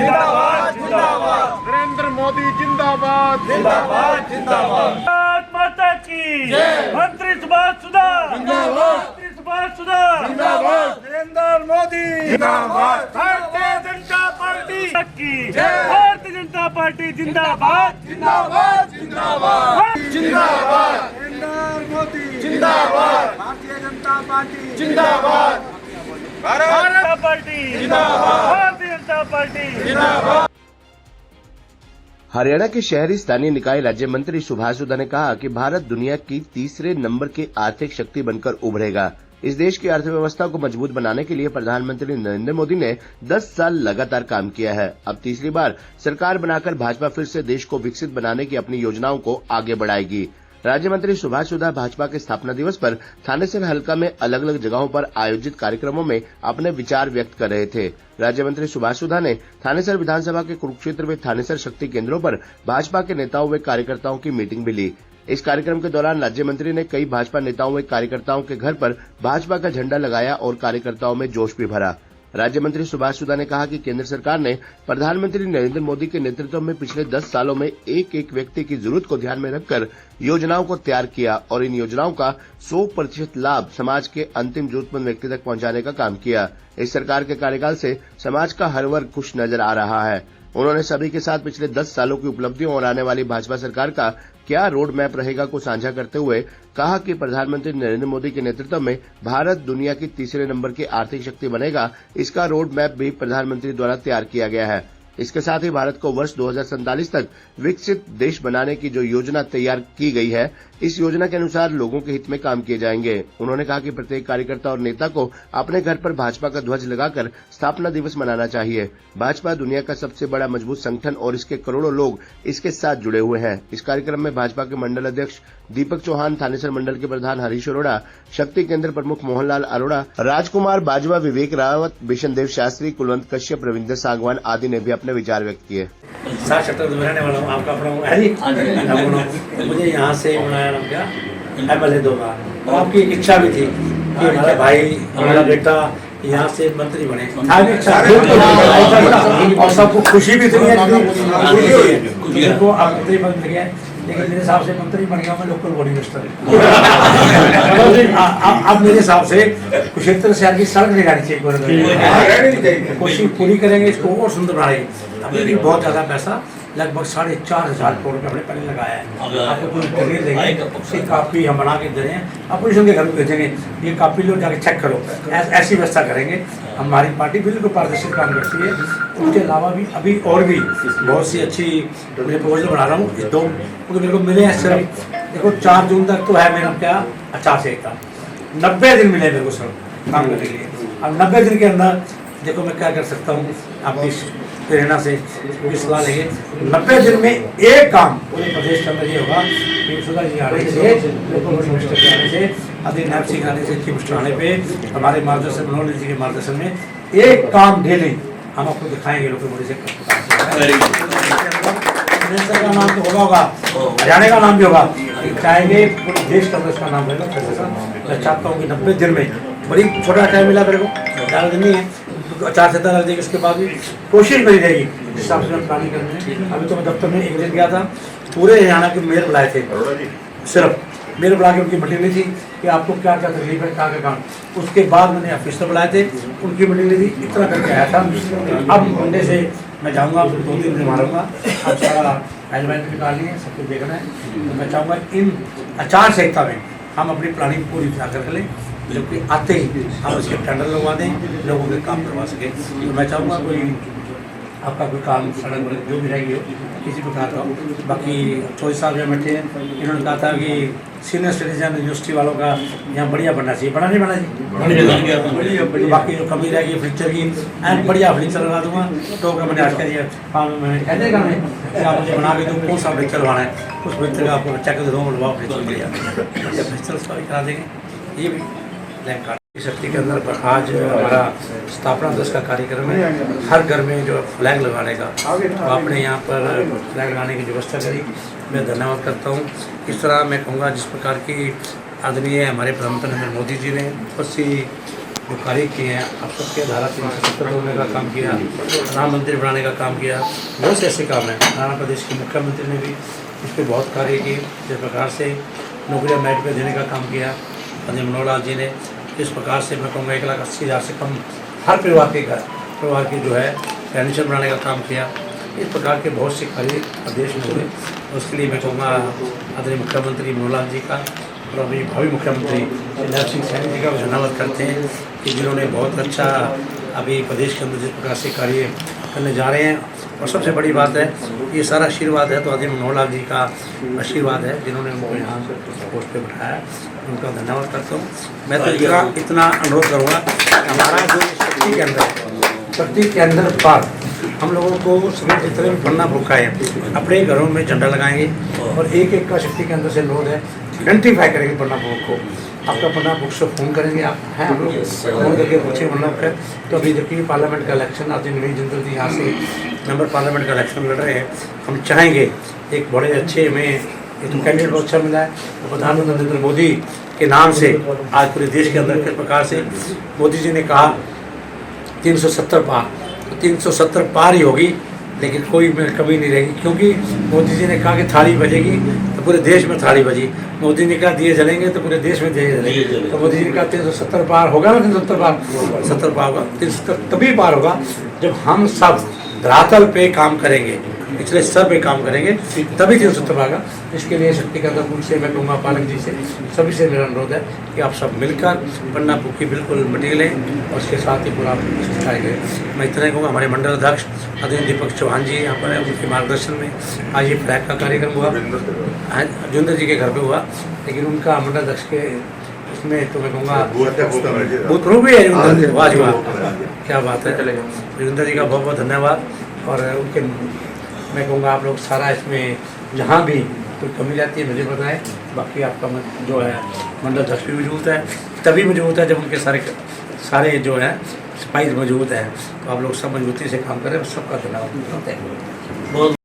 जिंदाबाद जिंदाबाद, नरेंद्र मोदी जिंदाबाद जिंदाबाद जिंदाबाद। भारत माता की मंत्री सुभाष सुधा जिंदाबाद, मंत्री सुभाष सुधा जिंदाबाद, नरेंद्र मोदी जिंदाबाद, भारतीय जनता पार्टी की जय। भारतीय जनता पार्टी जिंदाबाद जिंदाबाद जिंदाबाद जिंदाबाद, नरेंद्र मोदी जिंदाबाद, भारतीय जनता पार्टी जिंदाबाद, भारत जनता पार्टी जिंदाबाद, भारतीय जनता पार्टी जिंदाबाद। हरियाणा के शहरी स्थानीय निकाय राज्य मंत्री सुभाष सुधा ने कहा कि भारत दुनिया की तीसरे नंबर की आर्थिक शक्ति बनकर उभरेगा। इस देश की अर्थव्यवस्था को मजबूत बनाने के लिए प्रधानमंत्री नरेंद्र मोदी ने 10 साल लगातार काम किया है। अब तीसरी बार सरकार बनाकर भाजपा फिर से देश को विकसित बनाने की अपनी योजनाओं को आगे बढ़ाएगी। राज्य मंत्री सुभाष सुधा भाजपा के स्थापना दिवस पर थानेसर हल्का में अलग अलग जगहों पर आयोजित कार्यक्रमों में अपने विचार व्यक्त कर रहे थे। राज्य मंत्री सुभाष सुधा ने थानेसर विधानसभा के कुरुक्षेत्र में थानेसर शक्ति केंद्रों पर भाजपा के नेताओं व कार्यकर्ताओं की मीटिंग भी ली। इस कार्यक्रम के दौरान राज्य मंत्री ने कई भाजपा नेताओं व कार्यकर्ताओं के घर पर भाजपा का झंडा लगाया और कार्यकर्ताओं में जोश भी भरा। राज्य मंत्री सुभाष सुधा ने कहा कि केंद्र सरकार ने प्रधानमंत्री नरेंद्र मोदी के नेतृत्व में पिछले 10 सालों में एक एक व्यक्ति की जरूरत को ध्यान में रखकर योजनाओं को तैयार किया और इन योजनाओं का 100% लाभ समाज के अंतिम जरूरतमंद व्यक्ति तक पहुंचाने का काम किया। इस सरकार के कार्यकाल से समाज का हर वर्ग खुश नजर आ रहा है। उन्होंने सभी के साथ पिछले 10 सालों की उपलब्धियों और आने वाली भाजपा सरकार का क्या रोड मैप रहेगा को साझा करते हुए कहा कि प्रधानमंत्री नरेंद्र मोदी के नेतृत्व में भारत दुनिया की तीसरे नंबर की आर्थिक शक्ति बनेगा। इसका रोड मैप भी प्रधानमंत्री द्वारा तैयार किया गया है। इसके साथ ही भारत को वर्ष 2047 तक विकसित देश बनाने की जो योजना तैयार की गई है, इस योजना के अनुसार लोगों के हित में काम किए जाएंगे। उन्होंने कहा कि प्रत्येक कार्यकर्ता और नेता को अपने घर पर भाजपा का ध्वज लगाकर स्थापना दिवस मनाना चाहिए। भाजपा दुनिया का सबसे बड़ा मजबूत संगठन और इसके करोड़ों लोग इसके साथ जुड़े हुए हैं। इस कार्यक्रम में भाजपा के मंडल अध्यक्ष दीपक चौहान, थानेसर मंडल के प्रधान हरीश अरोड़ा, शक्ति केंद्र प्रमुख मोहनलाल अरोड़ा, राजकुमार बाजवा, विवेक रावत, बिशन देव शास्त्री, कुलवंत कश्यप, रविंद्र सागवान आदि ने भी अपने विचार व्यक्त किए। 60 सेक्टर में रहने वाला हूँ, आपका अपना हूँ, है जी। मुझे यहाँ से बनाया नाम क्या MLA 2 बार, और आपकी एक इच्छा भी थी कि हमारा भाई, हमारा बेटा यहाँ से मंत्री बने। और सबको खुशी भी थी देखो आप मंत्री बन गए, लेकिन मेरे हिसाब से मंत्री बन गया मैं लोकल बॉडी मिनिस्टर। अब मेरे हिसाब से कुरुक्षेत्र शहर की सड़क निकालनी चाहिए, कोशिश पूरी करेंगे इसको और सुंदर बनाएंगे। अभी भी बहुत ज्यादा पैसा लगभग 4,500 करोड़ रुपये हमने पहले लगाया है। आपको कोई तस्वीर देंगे, उसकी कापी हम बना के दे रहे हैं, अपोजिशन के घर में भेजेंगे, ये कापी लो जाके चेक करो, ऐसी व्यवस्था करेंगे। हमारी पार्टी बिल्कुल पारदर्शी काम करती है। उसके अलावा भी अभी और भी बहुत सी अच्छी मैं प्रपोजल बना रहा हूँ। 2 क्योंकि मेरे को मिले हैं सिर्फ देखो 4 जून तक तो है मेरा क्या आचार संहिता, 90 दिन मिले मेरे को सर काम करने के लिए। अब 90 दिन के अंदर देखो मैं क्या कर सकता हूँ, आपकी प्रेरणा से पूरी सलाह लेंगे। 90 दिन में एक काम पूरे प्रदेश के अंदर ये होगा कि सुधा जी आने से, लोकल मिनिस्टर के आने से, अभी नैब सिंह आने से, चीफ मिनिस्टर आने पे, हमारे मार्गदर्शन मनोहर जी के मार्गदर्शन में एक काम डेली हम आपको दिखाएंगे लोकल बॉडी से। मिनिस्टर का नाम तो होगा, हरियाणा का नाम भी होगा, चाहेंगे पूरे देश का उसका नाम होगा। मैं चाहता हूँ कि 90 दिन में, बड़ी छोटा टाइम मिला मेरे को, ज़्यादा दिन नहीं है, 4 से 10 लग जाएगी। उसके बाद भी कोशिश करी जाएगी जिस हिसाब से प्लानिंग करनी। अभी तो मैं दफ्तर में एक दिन गया था, पूरे हरियाणा के मेयर बुलाए थे, सिर्फ मेयर बुला के उनकी मीटिंग ली थी कि आपको क्या क्या तकलीफ है, क्या क्या काम। उसके बाद मैंने ऑफिसर बुलाए थे, उनकी मीटिंग ली थी, इतना करके आया था। अब मंडे से मैं जाऊँगा, 2-3 दिन मारूंगा, अब सारा अरेंजमेंट निकालनी है, सब कुछ देखना है। तो मैं चाहूँगा इन आचार संहिता में हम अपनी प्लानिंग पूरी कर लें, जो कि आते ही हम उसके टेंडर लगवा दें, लोगों के काम करवा सके। तो मैं चाहूँगा कोई आपका कोई काम सड़क वड़क जो भी रहेगी हो, किसी प्रकार का हो। बाकी चौधरी साहब जब बैठे इन्होंने कहा था कि सीनियर सिटीजन यूनिवर्सिटी वालों का यहाँ बढ़िया बनना चाहिए, बना नहीं बना जी, बाकी जो कमी रहेगी फर्नीचर की एंड बढ़िया फर्नीचर लगा दूंगा। तो मैंने आज कह दिया मैंने कह देगा मैं कि आप मुझे बना के दो, कौन सा फर्नीचर बनवाना है, उस फर्नीचर का आपको बच्चा के दो बनवाओ, फर्नीचर बढ़िया फर्नीचर उसका भी करा देंगे। ये भी फ्लैग कार्ड शक्ति के अंदर आज हमारा स्थापना दिवस का कार्यक्रम है। हर घर में जो फ्लैग लगाने का, तो आपने यहाँ पर फ्लैग लगाने की व्यवस्था करी, मैं धन्यवाद करता हूँ। इस तरह मैं कहूँगा जिस प्रकार की आदरणीय हमारे प्रधानमंत्री नरेंद्र मोदी जी ने बहुत सी जो कार्य किए हैं, आप सबके धारा 370 होने का काम किया, प्रधानमंत्री बनाने का काम किया, बहुत से ऐसे काम हैं। हरियाणा प्रदेश के मुख्यमंत्री ने भी इस पर बहुत कार्य किए। जिस प्रकार से नौकरियाँ मेरिट पे देने का काम किया आदरणीय मनोहर लाल जी ने, इस प्रकार से मैं कहूँगा 1,80,000 से कम हर परिवार के जो है पेंशन बनाने का काम किया। इस प्रकार के बहुत से कार्य प्रदेश में हुए। उसके लिए मैं कहूँगा आदरणीय मुख्यमंत्री मनोहर लाल जी का और अभी भावी मुख्यमंत्री नैब सिंह सैनी जी का धन्यवाद करते हैं कि जिन्होंने बहुत अच्छा अभी प्रदेश के अंदर जिस प्रकार से कार्य करने जा रहे हैं। और सबसे बड़ी बात है, ये सारा आशीर्वाद है तो आदरणीय मनोहर लाल जी का आशीर्वाद है, जिन्होंने उनको यहाँ पोस्ट पे बैठाया। उनका धन्यवाद करता हूँ। मैं तो इतना अनुरोध करूँगा कि हमारा जो शक्ति के अंदर पार हम लोगों को सभी जितने भी पन्ना भूखा है अपने घरों में झंडा लगाएंगे और एक का शक्ति के अंदर से लोड है आइडेंटिफाई करेंगे पन्ना बुक को। आपका पन्ना बुक से फ़ोन करेंगे, आप हैं हम लोग फ़ोन करके पूछे मतलब है। तो अभी देखिए पार्लियामेंट का इलेक्शन आज नवीन जिंदल जी यहाँ से मेंबर पार्लियामेंट का इलेक्शन लड़ रहे हैं। हम चाहेंगे एक बड़े अच्छे में एक कैंडिडेट बहुत अच्छा मिला है। तो प्रधानमंत्री नरेंद्र मोदी के नाम से आज पूरे देश के अंदर किस प्रकार से मोदी जी ने कहा 370 पार, तो 370 पार ही होगी, लेकिन कोई कमी नहीं रहेगी। क्योंकि मोदी जी ने कहा कि थाली बजेगी तो पूरे देश में थाली बजी। मोदी ने कहा दिए जलेंगे तो पूरे देश में दिए जलेंगे। तो मोदी जी ने कहा 370 पार होगा ना, 370 पार 70 पार होगा। 370 तभी पार होगा जब हम सब धरातल पे काम करेंगे, पिछले स्तर पे काम करेंगे, तभी 370 पार होगा। इसके लिए शक्ति का अंदर से मैं कहूँगा पालक जी से सभी से मेरा अनुरोध है कि आप सब मिलकर पन्ना भूखी बिल्कुल मिटी लें और उसके साथ ही पूरा सिखाए गए। मैं इतना ही कहूँगा, हमारे मंडल अध्यक्ष आदरणीय दीपक चौहान जी यहाँ पर है, उनके मार्गदर्शन में आज ये फ्लैग का कार्यक्रम हुआ। जोगिंदर जी के घर पे हुआ, लेकिन उनका मंडल अध्यक्ष के उसमें तो मैं कहूँगा भूतपूर्व भी है जोगिंदर, वाजवाब, क्या बात है। जोगिंदर जी का बहुत बहुत धन्यवाद। और उनके मैं कहूँगा आप लोग सारा इसमें जहाँ भी कोई कमी रहती है मुझे बताएं। बाकी आपका जो है मंडल अध्यक्ष भी मौजूद है, तभी मौजूद है जब उनके सारे जो है सिपाही मौजूद हैं। तो आप लोग सब मजबूती से काम करें, सबका धन्यवाद।